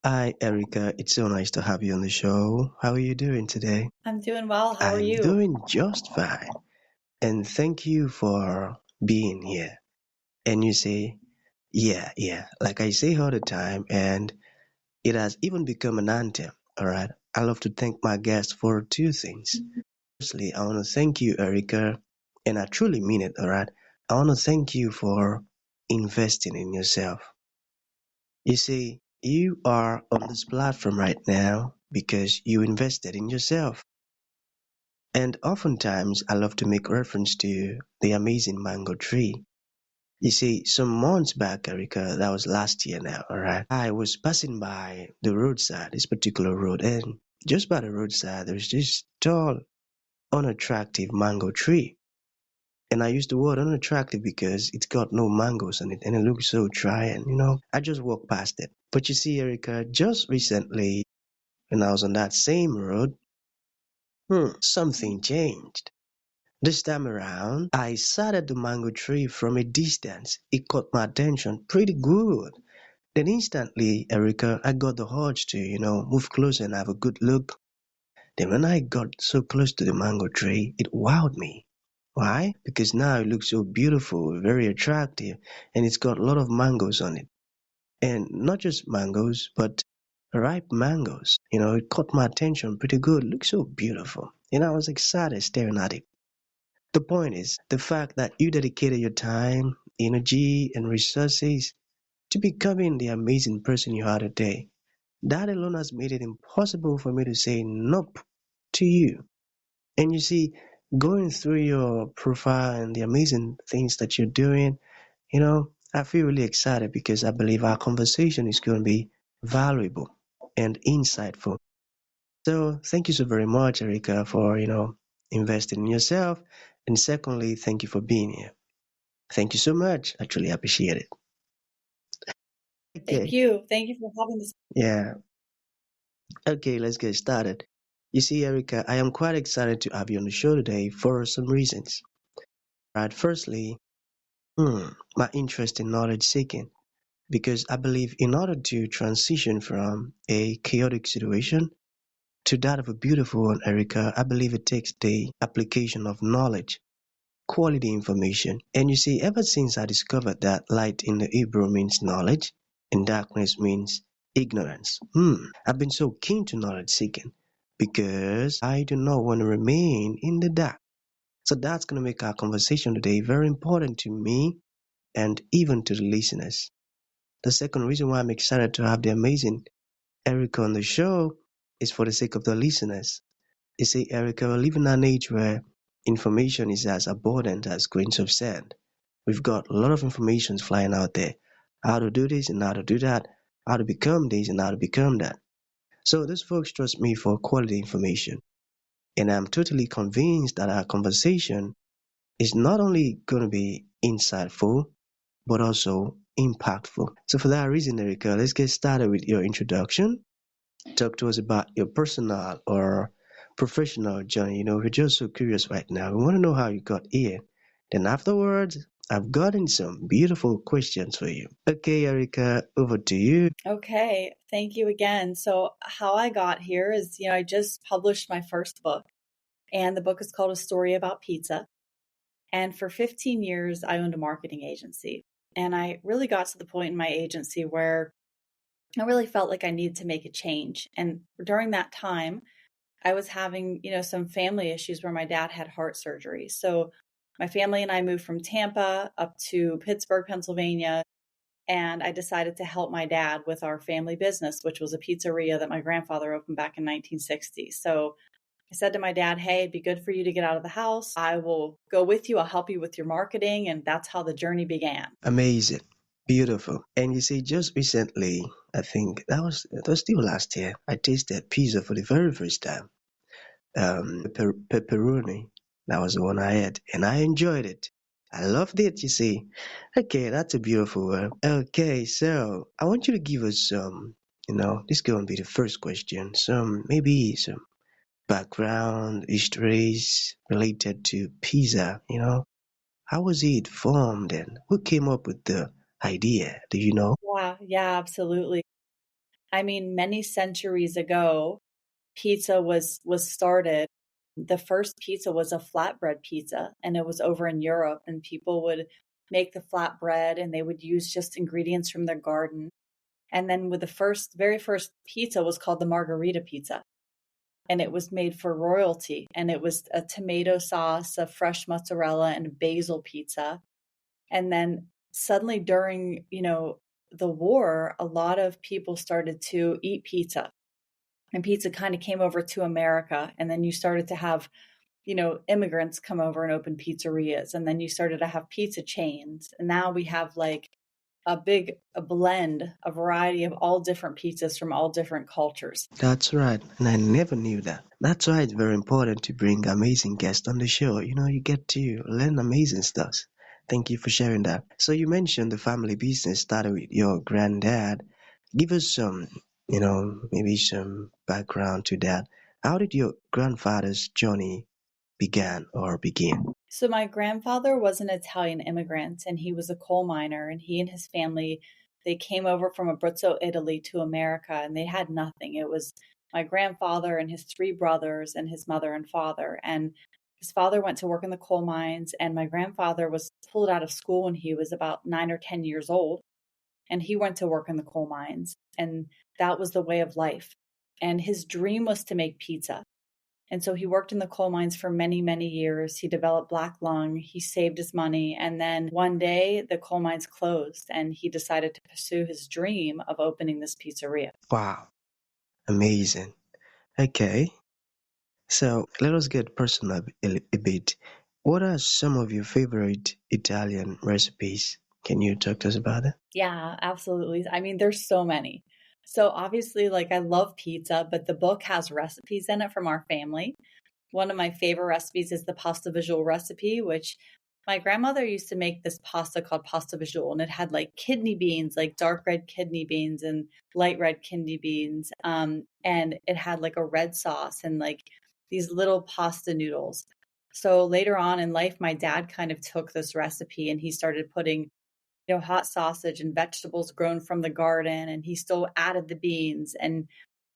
Hi, Erica. It's so nice to have you on the show. How are you doing today? I'm doing well. How are I'm you? doing just fine. And thank you for being here. And you say, yeah, like I say all the time, and it has even become an anthem. All right. I love to thank my guests for two things. Firstly, I want to thank you, Erica, and I truly mean it. All right. I want to thank you for investing in yourself. You see, you are on this platform right now because you invested in yourself. And oftentimes, I love to make reference to the amazing mango tree. You see, some months back, Erica, that was last year now, alright, I was passing by the roadside, this particular road, and just by the roadside, there's this tall, unattractive mango tree. And I use the word unattractive because it's got no mangoes on it and it looks so dry and I just walked past it. But you see, Erica, just recently when I was on that same road, something changed. This time around, I sat at the mango tree from a distance. It caught my attention pretty good. Then instantly, Erica, I got the urge to, move closer and have a good look. Then when I got so close to the mango tree, it wowed me. Why? Because now it looks so beautiful, very attractive, and it's got a lot of mangoes on it. And not just mangoes, but ripe mangoes. It caught my attention pretty good. It looks so beautiful. And I was excited staring at it. The point is the fact that you dedicated your time, energy, and resources to becoming the amazing person you are today. That alone has made it impossible for me to say nope to you. And you see, going through your profile and the amazing things that you're doing, I feel really excited because I believe our conversation is going to be valuable and insightful. So thank you so very much, Erika, for, investing in yourself. And secondly, thank you for being here. Thank you so much. I truly appreciate it. Thank Okay. you. Thank you for having this. Yeah. Okay, let's get started. You see, Erica, I am quite excited to have you on the show today for some reasons. Right. Firstly, my interest in knowledge seeking. Because I believe in order to transition from a chaotic situation to that of a beautiful one, Erica, I believe it takes the application of knowledge, quality information. And you see, ever since I discovered that light in the Hebrew means knowledge and darkness means ignorance, I've been so keen to knowledge seeking because I do not want to remain in the dark. So that's going to make our conversation today very important to me and even to the listeners. The second reason why I'm excited to have the amazing Erica on the show is for the sake of the listeners. You see, Erica, we live in an age where information is as abundant as grains of sand. We've got a lot of information flying out there. How to do this and how to do that, how to become this and how to become that. So those folks trust me for quality information. And I'm totally convinced that our conversation is not only going to be insightful, but also impactful. So for that reason, Erica, let's get started with your introduction. Talk to us about your personal or professional journey. We're just so curious right now. We want to know how you got here. Then afterwards, I've gotten some beautiful questions for you. Okay, Erica, over to you. Okay. Thank you again. So, how I got here is, I just published my first book, and the book is called A Story About Pizza. And for 15 years, I owned a marketing agency. And I really got to the point in my agency where I really felt like I needed to make a change. And during that time, I was having, some family issues where my dad had heart surgery. So my family and I moved from Tampa up to Pittsburgh, Pennsylvania, and I decided to help my dad with our family business, which was a pizzeria that my grandfather opened back in 1960. So I said to my dad, "Hey, it'd be good for you to get out of the house. I will go with you. I'll help you with your marketing." And that's how the journey began. Amazing. Beautiful. And you see, just recently, I think that was still last year, I tasted pizza for the very first time. Pepperoni. That was the one I had, and I enjoyed it. I loved it, you see. Okay, that's a beautiful one. Okay, so I want you to give us this is going to be the first question. Maybe some background histories related to pizza. How was it formed and who came up with the idea? Do you know? Yeah, absolutely. I mean, many centuries ago, pizza was started. The first pizza was a flatbread pizza, and it was over in Europe, and people would make the flatbread and they would use just ingredients from their garden. And then with the very first pizza was called the margarita pizza, and it was made for royalty, and it was a tomato sauce, a fresh mozzarella, and a basil pizza. And then suddenly during, the war, a lot of people started to eat pizza, and pizza kind of came over to America. And then you started to have, immigrants come over and open pizzerias. And then you started to have pizza chains. And now we have like a blend, a variety of all different pizzas from all different cultures. That's right, and I never knew that. That's why it's very important to bring amazing guests on the show. You get to learn amazing stuff. Thank you for sharing that. So you mentioned the family business started with your granddad. Give us some, maybe some background to that. How did your grandfather's journey began or begin? So my grandfather was an Italian immigrant, and he was a coal miner, and he and his family, they came over from Abruzzo, Italy to America, and they had nothing. It was my grandfather and his three brothers and his mother and father. And his father went to work in the coal mines, and my grandfather was pulled out of school when he was about 9 or 10 years old, and he went to work in the coal mines, and that was the way of life. And his dream was to make pizza. And so he worked in the coal mines for many, many years. He developed black lung. He saved his money. And then one day the coal mines closed, and he decided to pursue his dream of opening this pizzeria. Wow, amazing. Okay, so let us get personal a bit. What are some of your favorite Italian recipes? Can you talk to us about it? Yeah, absolutely. I mean, there's so many. So obviously, like, I love pizza, but the book has recipes in it from our family. One of my favorite recipes is the pasta visual recipe, which my grandmother used to make this pasta called pasta visual, and it had like kidney beans, like dark red kidney beans and light red kidney beans. And it had like a red sauce and like these little pasta noodles. So later on in life, my dad kind of took this recipe and he started putting, hot sausage and vegetables grown from the garden, and he still added the beans, and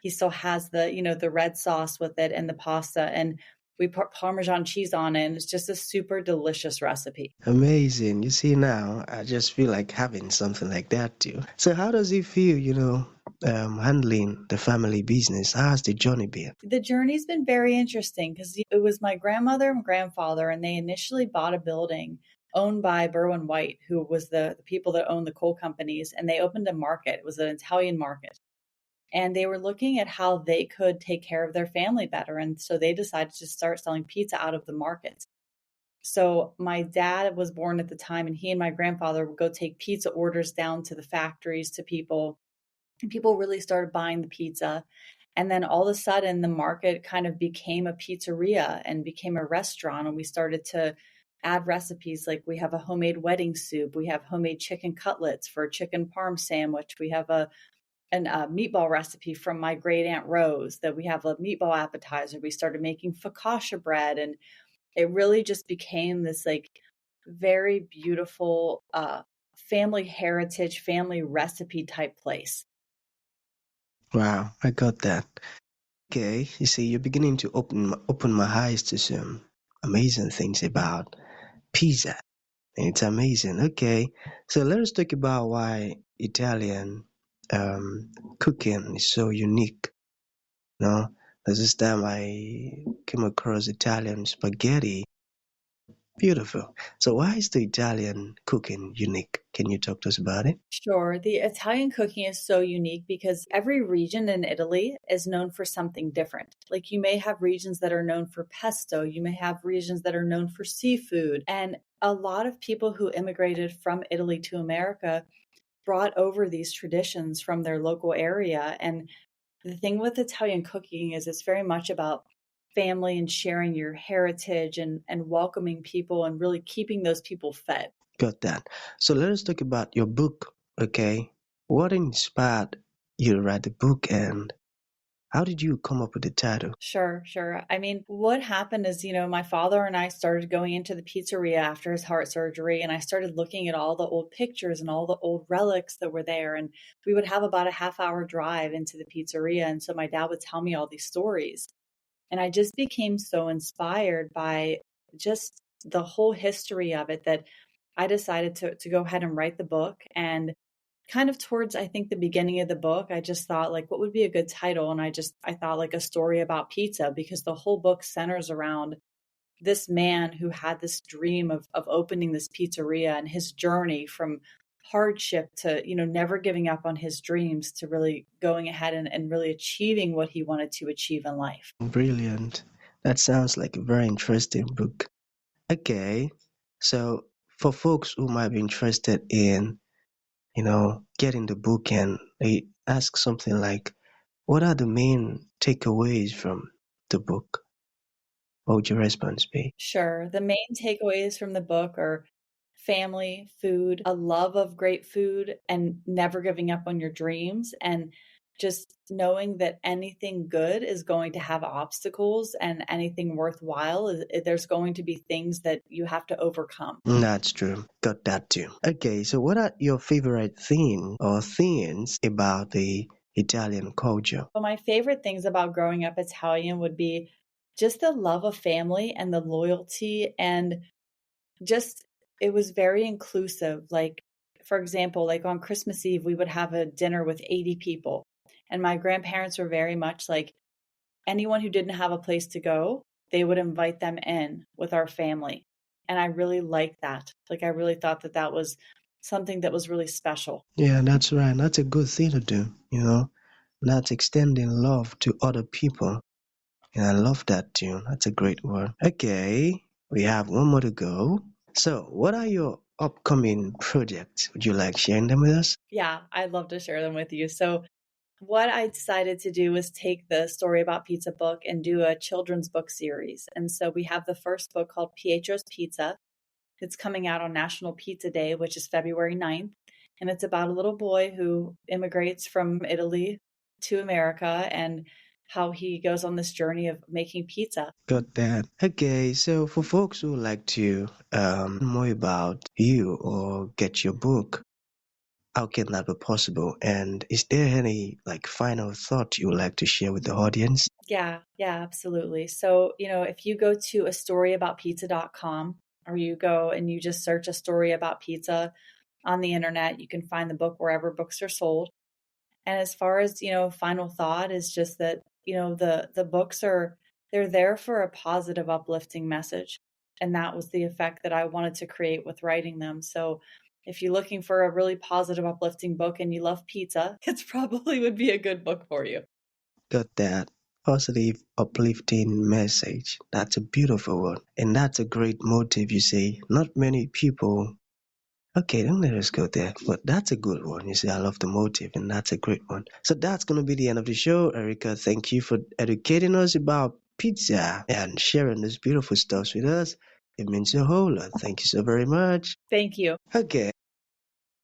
he still has the red sauce with it and the pasta, and we put Parmesan cheese on it, and it's just a super delicious recipe. Amazing. You see now, I just feel like having something like that too. So how does it feel, handling the family business? How has the journey been? The journey's been very interesting because it was my grandmother and grandfather, and they initially bought a building owned by Berwyn White, who was the people that owned the coal companies, and they opened a market. It was an Italian market. And they were looking at how they could take care of their family better. And so they decided to start selling pizza out of the market. So my dad was born at the time, and he and my grandfather would go take pizza orders down to the factories to people. And people really started buying the pizza. And then all of a sudden, the market kind of became a pizzeria and became a restaurant. And we started to add recipes, like we have a homemade wedding soup. We have homemade chicken cutlets for a chicken parm sandwich. We have a meatball recipe from my great aunt Rose, that we have a meatball appetizer. We started making focaccia bread, and it really just became this like very beautiful family heritage, family recipe type place. Wow, I got that. Okay, you see, you're beginning to open my eyes to some amazing things about pizza. And it's amazing. Okay, so let us talk about why Italian cooking is so unique. No, there's this time I came across Italian spaghetti. Beautiful. So why is the Italian cooking unique? Can you talk to us about it? Sure. The Italian cooking is so unique because every region in Italy is known for something different. Like, you may have regions that are known for pesto, you may have regions that are known for seafood. And a lot of people who immigrated from Italy to America brought over these traditions from their local area. And the thing with Italian cooking is it's very much about family and sharing your heritage and welcoming people and really keeping those people fed. Got that. So let us talk about your book. Okay, what inspired you to write the book, and How did you come up with the title? Sure, sure. I mean, what happened is, my father and I started going into the pizzeria after his heart surgery, and I started looking at all the old pictures and all the old relics that were there. And we would have about a half-hour drive into the pizzeria. And so my dad would tell me all these stories. And I just became so inspired by just the whole history of it that I decided to go ahead and write the book. And kind of towards, I think, the beginning of the book, I just thought, like, what would be a good title? And I thought, like, a story about pizza, because the whole book centers around this man who had this dream of opening this pizzeria, and his journey from hardship to, never giving up on his dreams, to really going ahead and really achieving what he wanted to achieve in life. Brilliant. That sounds like a very interesting book. Okay, so for folks who might be interested in, getting the book and they ask something like, what are the main takeaways from the book? What would your response be? Sure. The main takeaways from the book are family, food, a love of great food, and never giving up on your dreams, and just knowing that anything good is going to have obstacles, and anything worthwhile there's going to be things that you have to overcome. That's true. Got that too. Okay, so what are your favorite theme or themes about the Italian culture? But my favorite things about growing up Italian would be just the love of family and the loyalty, and just it was very inclusive. Like, for example, like on Christmas Eve, we would have a dinner with 80 people. And my grandparents were very much like, anyone who didn't have a place to go, they would invite them in with our family. And I really liked that. Like, I really thought that that was something that was really special. Yeah, that's right. That's a good thing to do. That's extending love to other people. And I love that too. That's a great word. Okay, we have one more to go. So, what are your upcoming projects? Would you like sharing them with us? Yeah, I'd love to share them with you. So, what I decided to do was take the Story About Pizza book and do a children's book series. And so we have the first book called Pietro's Pizza. It's coming out on National Pizza Day, which is February 9th. And it's about a little boy who immigrates from Italy to America, and how he goes on this journey of making pizza. Got that. Okay, so for folks who would like to more about you or get your book, how can that be possible? And is there any final thought you would like to share with the audience? Yeah, absolutely. So, if you go to astoryabouttpizza.com, or you go and you just search A Story About Pizza on the internet, you can find the book wherever books are sold. And as far as, final thought is just that, the books they're there for a positive, uplifting message. And that was the effect that I wanted to create with writing them. So if you're looking for a really positive, uplifting book and you love pizza, it's probably would be a good book for you. Got that. Positive, uplifting message. That's a beautiful one. And that's a great motive, you say. Not many people. Okay, then let us go there. But that's a good one. You see, I love the motive, and that's a great one. So that's going to be the end of the show. Erica, thank you for educating us about pizza and sharing this beautiful stuff with us. It means a whole lot. Thank you so very much. Thank you. Okay.